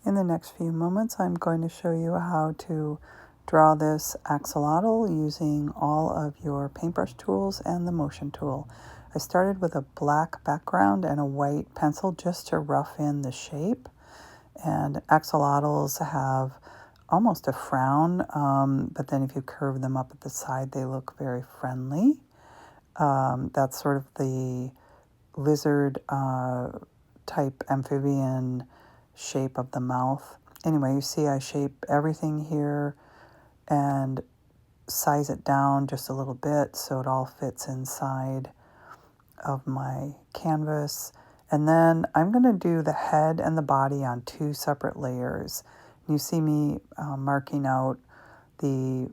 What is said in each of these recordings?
In the next few moments, I'm going to show you how to draw this axolotl using all of your paintbrush tools and the motion tool. I started with a black background and a white pencil just to rough in the shape. And axolotls have almost a frown, but then if you curve them up at the side, they look very friendly. That's sort of the lizard type amphibian shape of the mouth. Anyway, you see I shape everything here and size it down just a little bit so it all fits inside of my canvas. And then I'm going to do the head and the body on two separate layers. You see me marking out the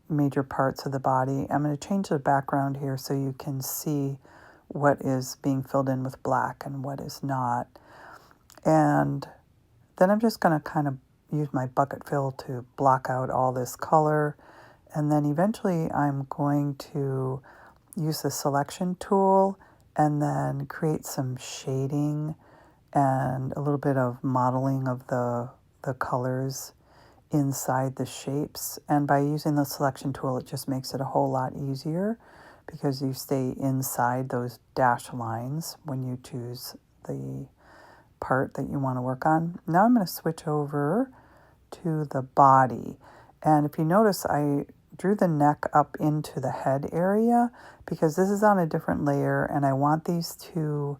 major parts of the body. I'm going to change the background here so you can see what is being filled in with black and what is not. And then I'm just going to kind of use my bucket fill to block out all this color. And then eventually I'm going to use the selection tool and then create some shading and a little bit of modeling of the colors inside the shapes. And by using the selection tool, it just makes it a whole lot easier because you stay inside those dashed lines when you choose the part that you want to work on. Now I'm going to switch over to the body. And if you notice, I drew the neck up into the head area because this is on a different layer and I want these two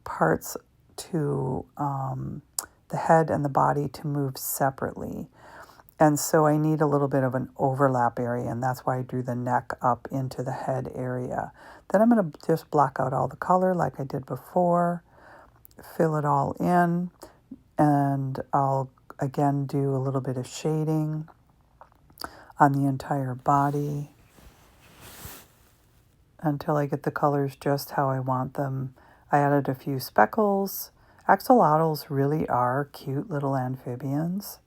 parts to the head and the body to move separately. And so I need a little bit of an overlap area, and that's why I drew the neck up into the head area. Then I'm going to just block out all the color like I did before, fill it all in, and I'll again do a little bit of shading on the entire body until I get the colors just how I want them. I added a few speckles. Axolotls really are cute little amphibians,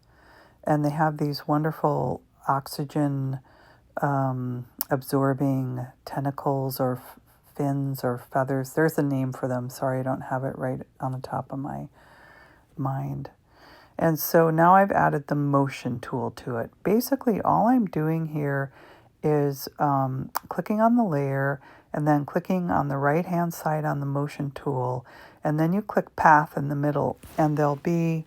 and they have these wonderful oxygen absorbing tentacles or fins or feathers. There's a name for them. Sorry, I don't have it right on the top of my mind. And so now I've added the motion tool to it. Basically, all I'm doing here is clicking on the layer and then clicking on the right-hand side on the motion tool. And then you click path in the middle, and there'll be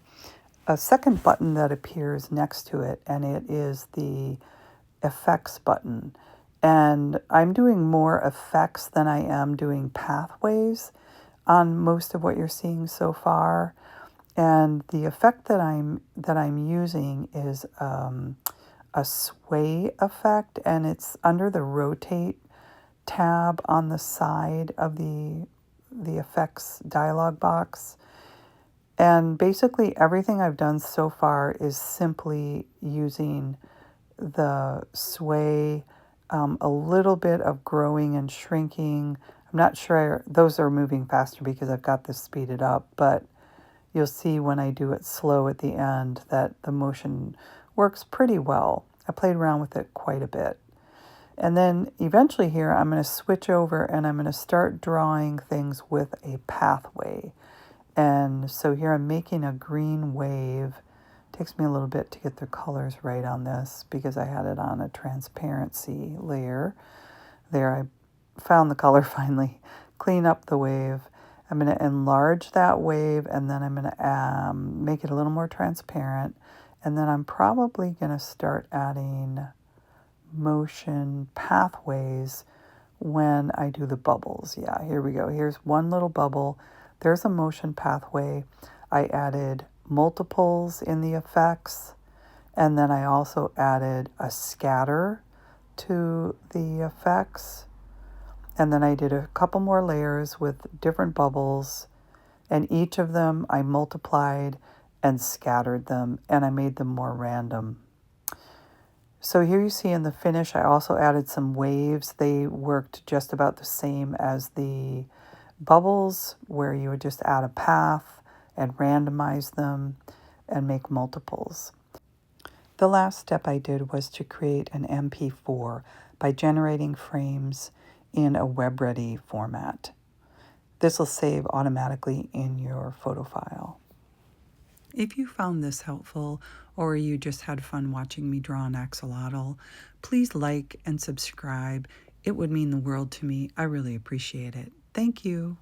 a second button that appears next to it, and it is the effects button. And I'm doing more effects than I am doing pathways on most of what you're seeing so far. And the effect that I'm using is a sway effect, and it's under the rotate tab on the side of the effects dialog box. And basically everything I've done so far is simply using the sway, a little bit of growing and shrinking. I'm not sure those are moving faster because I've got this speeded up, but you'll see when I do it slow at the end that the motion works pretty well. I played around with it quite a bit. And then eventually here I'm going to switch over and I'm going to start drawing things with a pathway. And so here I'm making a green wave. It takes me a little bit to get the colors right on this because I had it on a transparency layer. There, I found the color finally. Clean up the wave. I'm going to enlarge that wave, and then I'm going to make it a little more transparent. And then I'm probably going to start adding motion pathways when I do the bubbles. Yeah, here we go. Here's one little bubble. There's a motion pathway. I added multiples in the effects, and then I also added a scatter to the effects. And then I did a couple more layers with different bubbles, and each of them I multiplied and scattered them, and I made them more random. So here you see in the finish, I also added some waves. They worked just about the same as the bubbles, where you would just add a path and randomize them and make multiples. The last step I did was to create an MP4 by generating frames in a web-ready format. This will save automatically in your photo file. If you found this helpful or you just had fun watching me draw an axolotl, please like and subscribe. It would mean the world to me. I really appreciate it. Thank you.